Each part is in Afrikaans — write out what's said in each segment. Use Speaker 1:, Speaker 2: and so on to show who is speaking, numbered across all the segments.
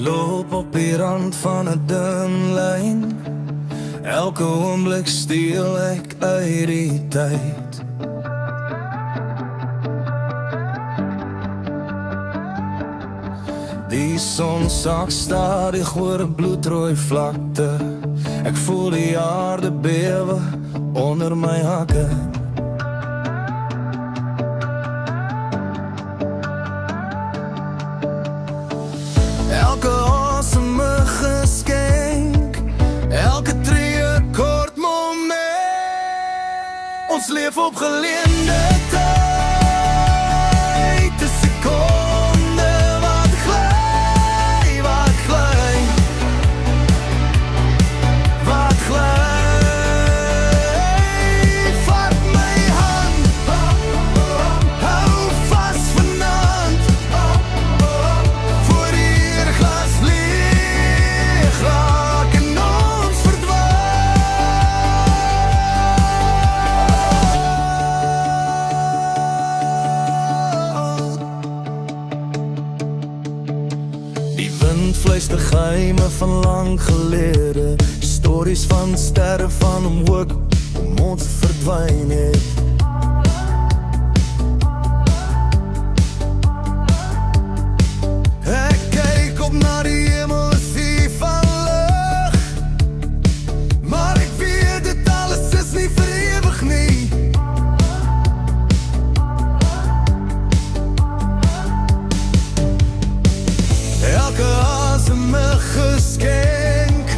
Speaker 1: loop op die rand van 'n dun lyn. Elke oomblik steel ek uit die tyd. Die son sak stadig oor 'n bloedrooi vlakte. Ek voel die aarde bewe onder my hakke. Elke asem 'n geskenk, elke tree 'n kort moment. Ons leef op geleende tyd, 'n sekonde wat gly, wat gly, wat gly. Vat my hand, hou vas vanaand, voor hier glas leeg raak en ons verdwaal. Die wind fluister geheime van lang gelede, stories van sterre van omhoog om ons verdwyn het. Ek kyk op na die hemel, 'n see van lig, maar ek weet dit alles is nie vir ewig nie. Elke asem 'n geskenk,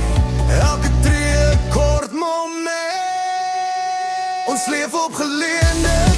Speaker 1: elke tree 'n kort moment. Ons leef op geleende